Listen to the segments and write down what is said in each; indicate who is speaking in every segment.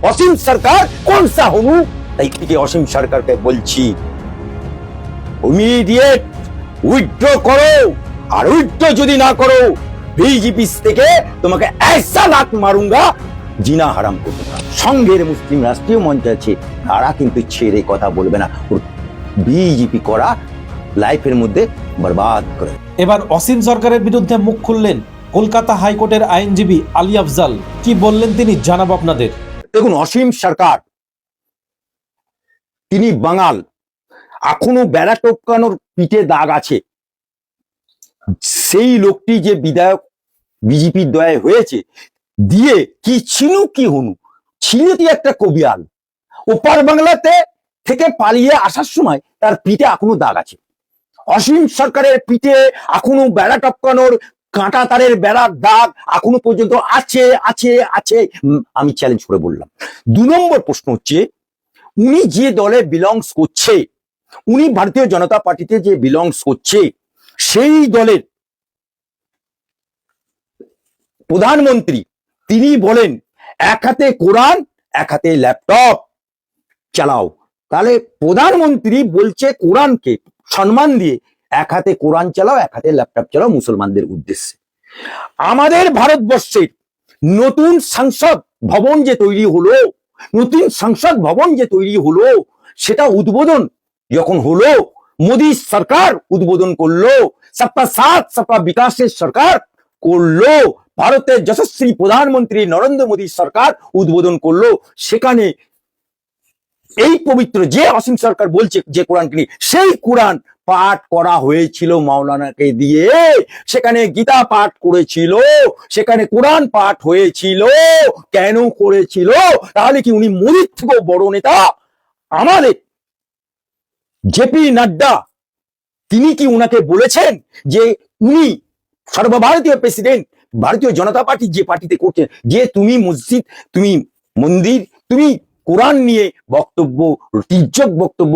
Speaker 1: অসীম সরকার কোন সা হনু? তাই থেকে অসীম সরকারকে বলছি, ইমিডিয়েট উইথড্র করো, আর উইথড্র যদি না করো বিজেপি থেকে তোমাকে ऐसा লাত মারুঙ্গা জিনা হারাম করবো। সংঘের মুসলিম রাষ্ট্রীয় মঞ্চ আছে, তারা কিন্তু ছেড়ে কথা বলবে না। বিজেপি করা লাইফের মধ্যে বরবাদ করে।
Speaker 2: এবার অসীম সরকারের বিরুদ্ধে মুখ খুললেন কলকাতা হাইকোর্টের আইনজীবী আলী আফজাল। কি বললেন তিনি জানাবো আপনাদের।
Speaker 1: দেখুন, অসীম সরকার তিনি বাঙাল, এখনো বেড়া টপকানোর পিঠে দাগ আছে। সেই লোকটি যে বিধায়ক বিজেপির দয়ায় হয়েছে, দিয়ে কি ছিল কি হনু, ছিল কি একটা কবিয়াল, ওপার বাংলাতে থেকে পালিয়ে আসার সময় তার পিঠে এখনো দাগ আছে। অসীম সরকারের পিঠে এখনো বেড়া টপকানোর কাঁটা তারের বেড়ার দাগ এখনো পর্যন্ত আছে আছে আছে। আমি চ্যালেঞ্জ করে বললাম। 2 নম্বর প্রশ্ন হচ্ছে, উনি যে দলে বিলংস করছে, উনি ভারতীয় জনতা পার্টিতে যে বিলংস করছে, সেই দলের প্রধানমন্ত্রী তিনি বলেন এক হাতে কোরআন এক হাতে ল্যাপটপ চালাও। তাহলে প্রধানমন্ত্রী বলছে কোরআনকে সম্মান দিয়ে এক হাতে কোরআন চালাও এক হাতে ল্যাপটপ চালাও মুসলমানদের উদ্দেশ্যে। আমাদের ভারতবর্ষের নতুন সংসদ ভবন যে তৈরি হলো, নতুন সংসদ ভবন যে তৈরি হলো, সেটা উদ্বোধন যখন হলো, মোদী সরকার উদ্বোধন করলো, সবকা সাথ সবকা বিকাশের সরকার করলো, ভারতের যশস্বী প্রধানমন্ত্রী নরেন্দ্র মোদী সরকার উদ্বোধন করলো। সেখানে এই পবিত্র যে অসীম সরকার বলছে যে কোরআনকে নিয়ে, সেই কোরআন পাঠ করা হয়েছিল মাওলানাকে দিয়ে, সেখানে গীতা পাঠ করেছিল, সেখানে কোরআন পাঠ হয়েছিল। কেন করেছিল? তাহলে কি উনি মোদীর থেকেও বড় নেতা? আমাদের জেপি নাড্ডা তিনি কি উনাকে বলেছেন যে উনি সর্বভারতীয় প্রেসিডেন্ট, ভারতীয় জনতা পার্টি যে পার্টিতে করছেন, যে তুমি মসজিদ, তুমি মন্দির, তুমি কোরআন নিয়ে বক্তব্য, তীর্যক বক্তব্য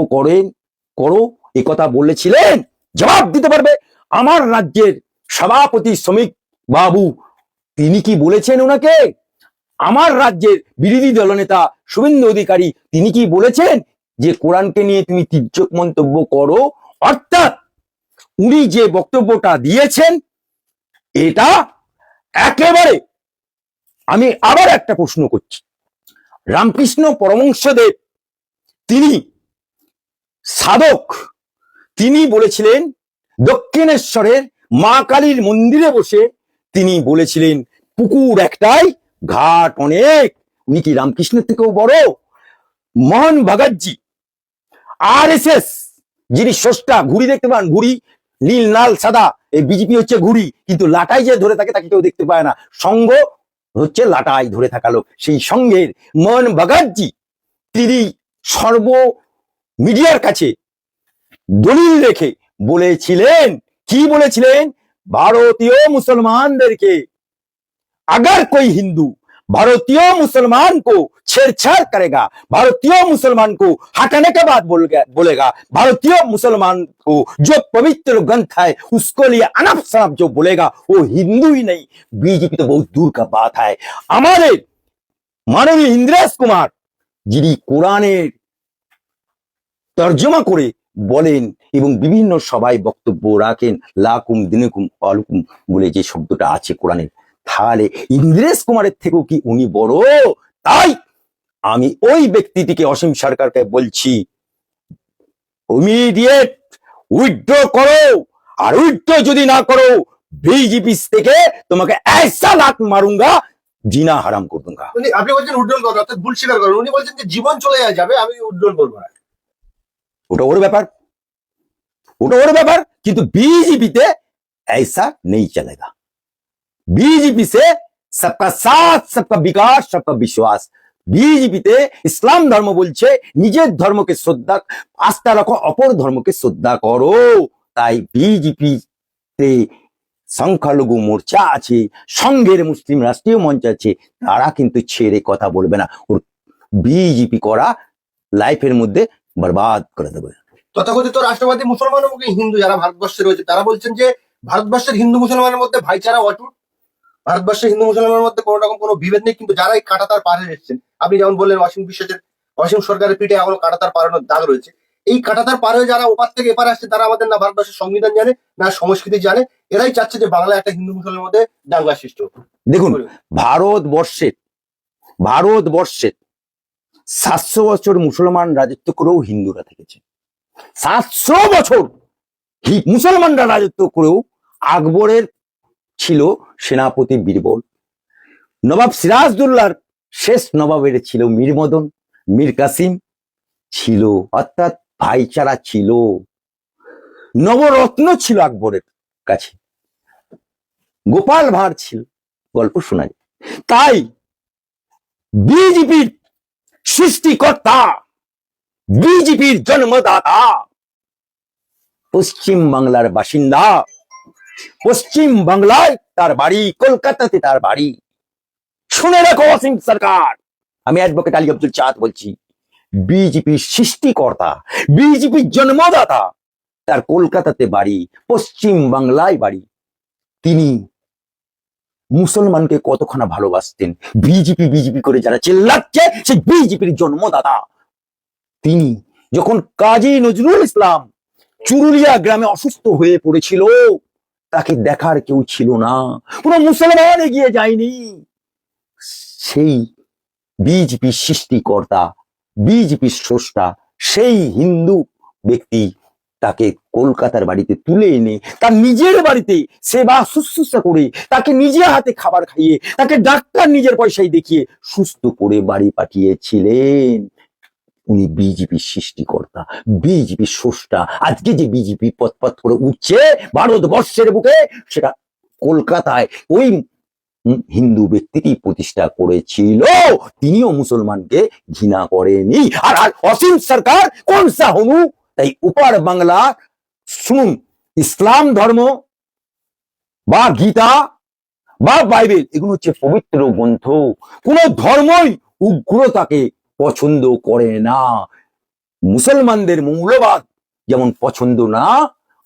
Speaker 1: করো, এ কথা বলেছিলেন? জবাব দিতে পারবে? আমার রাজ্যের সভাপতি শ্রমিক বাবু তিনি কি বলেছেন ওনাকে? আমার রাজ্যের বিরোধী দলনেতা শুভেন্দু অধিকারী তিনি কি বলেছেন যে কোরআনকে নিয়ে তুমি তীর্যক মন্তব্য করো? অর্থাৎ উনি যে বক্তব্যটা দিয়েছেন এটা একেবারে, আমি আবার একটা প্রশ্ন করছি, রামকৃষ্ণ পরমহংসদেব তিনি সাধক, তিনি বলেছিলেন দক্ষিণেশ্বরের মা কালীর মন্দিরে বসে তিনি বলেছিলেন পুকুর একটাই ঘাট অনেক। উনি কি রামকৃষ্ণের থেকেও বড়? মোহন ভগতজি RSS যিনি স্রষ্টা, ঘুড়ি দেখতে পান, ঘুড়ি নীল লাল সাদা, এই বিজেপি হচ্ছে ঘুড়ি, কিন্তু লাটাই যে ধরে থাকে তাকে কেউ দেখতে পায় না। সঙ্গ হচ্ছে লাটাই ধরে থাকা লোক। সেই সঙ্গের মোহন ভগতজি তিনি সর্ব মিডিয়ার কাছে দলিল রেখে বলেছিলেন, কি বলেছিলেন? ভারতীয় মুসলমানদেরকে अगर कोई हिंदू भारतीय मुसलमान को छेड़छाड़ करेगा, भारतीय मुसलमान को हटाने के बाद बोलेगा भारतीय मुसलमान को जो पवित्र ग्रंथ है उसको लिए अनफ शनाफ जो बोलेगा वो हिंदू ही नहीं, बीजेपी तो बहुत दूर का बात है। हमारे माननीय इंद्रेश कुमार যিনি কোরআনের তর্জমা করে বলেন এবং বিভিন্ন সভায় বক্তব্য রাখেন, লাকুম দিনুকুম আলুকুম বলে যে শব্দটা আছে কোরআনের, তাহলে ইন্দ্রেশ কুমারের থেকেও কি উনি বড়? তাই আমি ওই ব্যক্তিটিকে অসীম সরকারকে বলছি, ইমিডিয়েট উইথড্র করো, আর উইথড্র যদি না করো বিজেপি থেকে তোমাকে ऐसा লাত মারুঙ্গা জিনা হারাম করে दूंगा।
Speaker 3: আপনি বলছেন উড্ডল করো, অর্থাৎ ভুল স্বীকার করো। উনি বলছেন যে জীবন চলে যাবে, আমি উড্ডল করবো না।
Speaker 1: ওটা ওর ব্যাপার, ওটা ওর ব্যাপার, কিন্তু বিজেপিতে ऐसा नहीं चलेगा। बीजेपी से सबका साथ सबका विकास सबका विश्वास। বিজেপিতে ইসলাম ধর্ম বলছে নিজের ধর্মকে শ্রদ্ধা, আস্থা রাখো, অপর ধর্মকে শ্রদ্ধা করো। তাই বিজেপিতে সংখ্যালঘু মোর্চা আছে, সংঘের মুসলিম রাষ্ট্রীয় মঞ্চ আছে, তারা কিন্তু ছেড়ে কথা বলবে না। ওর বিজেপি করা লাইফের মধ্যে বরবাদ করে দেবে।
Speaker 3: তথাকথিত রাষ্ট্রবাদী মুসলমান এবং হিন্দু যারা ভারতবর্ষে রয়েছে তারা বলছেন যে ভারতবর্ষের হিন্দু মুসলমানের মধ্যে ভাইচারা অটুট, ভারতবর্ষে হিন্দু মুসলমানের মধ্যে কোনো রকম কোনো বিভেদ নেই, কিন্তু যারা এই কাঁটাতার পার হয়ে এসেছেন, আপনি যেমন বললেন অসীম সরকারের পিঠে এখনো কাঁটাতার পারানোর দাগ রয়েছে। এই কাঁটাতার পার হয়ে যারা ওপার থেকে এপারে আসছে, তারা আমাদের না ভারতবর্ষের সংবিধান জানে, না সংস্কৃতি জানে। এরাই চাচ্ছে যে বাংলায় একটা হিন্দু মুসলমানের মধ্যে দাঙ্গা সৃষ্টি হোক।
Speaker 1: দেখুন, ভারতবর্ষের 700 বছর মুসলমান রাজত্ব করেও হিন্দুরা থেকেছে। 700 বছর মুসলমানরা রাজত্ব করেও আকবরের ছিল সেনাপতি বীরবল, নবাব সিরাজদৌল্লার শেষ নবাবের ছিল মীর মদন, মীর কাসিম ছিল, অর্থাৎ ভাইচারা ছিল, নবরত্ন ছিল আকবরের কাছে, গোপাল ভাঁড় ছিল, গল্প শোনা যায়। তাই বিজেপির সৃষ্টিকর্তা, বিজেপির জন্মদাতা, পশ্চিম বাংলার বাসিন্দা, পশ্চিম বাংলায় তার বাড়ি, কলকাতাতে তার বাড়ি। শুনে রাখো অসীম সরকার, আমি অ্যাডভোকেট আলী আব্দুল চাঁদ বলছি, বিজেপির সৃষ্টিকর্তা, বিজেপির জন্মদাতা, তার কলকাতাতে বাড়ি, পশ্চিম বাংলায় বাড়ি। তিনি মুসলমানকে কতখানা ভালোবাসতেন, বিজেপি বিজেপি করে যারা চিল্লাচ্ছে, সে বিজেপির জন্মদাতা। তিনি যখন কাজী নজরুল ইসলাম চুরুলিয়া গ্রামে অসুস্থ হয়ে পড়েছিল, তাকে দেখার কেউ ছিল না, কোনো মুসলমান এগিয়ে যায়নি। সেই বিজেপির সৃষ্টিকর্তা, বিজেপির স্রষ্টা, সেই হিন্দু ব্যক্তি তাকে কলকাতার বাড়িতে তুলে এনে তার নিজের বাড়িতে সেবা শুশ্রূষা করে, তাকে নিজের হাতে খাবার খাইয়ে, তাকে ডাক্তার নিজের পয়সায় দেখিয়ে সুস্থ করে বাড়ি পাঠিয়েছিলেন। উনি বিজেপির সৃষ্টিকর্তা, বিজেপির স্রষ্টা। আজকে যে বিজেপি পথ করে উঠছে ভারতবর্ষের বুকে, সেটা কলকাতায় ওই হিন্দু ব্যক্তিটি প্রতিষ্ঠা করেছিল। তিনিও মুসলমানকে ঘৃণা করেনি। আর অসীম সরকার কোন সা হনু? তাই উপার বাংলা শুনুন, ইসলাম ধর্ম বা গীতা বা বাইবেল, এগুলো হচ্ছে পবিত্র গ্রন্থ। কোন ধর্মই উগ্রতাকে পছন্দ করে না। মুসলমানদের মৌলবাদ যেমন পছন্দ না,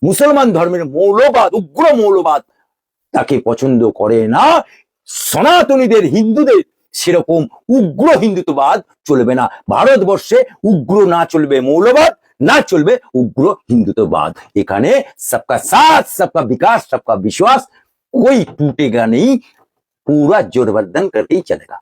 Speaker 1: মুসলমান ধর্মের মৌলবাদ, উগ্র মৌলবাদ তাকে পছন্দ করে না। সনাতনীদের, হিন্দুদের সেরকম উগ্র হিন্দুত্ববাদ চলবে না। ভারতবর্ষে উগ্র না চলবে মৌলবাদ, না চলবে উগ্র হিন্দুত্ববাদ। এখানে সবকা সাথ, সবকা বিকাশ, সবকা বিশ্বাস, कोई टूटेगा नहीं, पूरा जोरवर्धन करके ही चलेगा।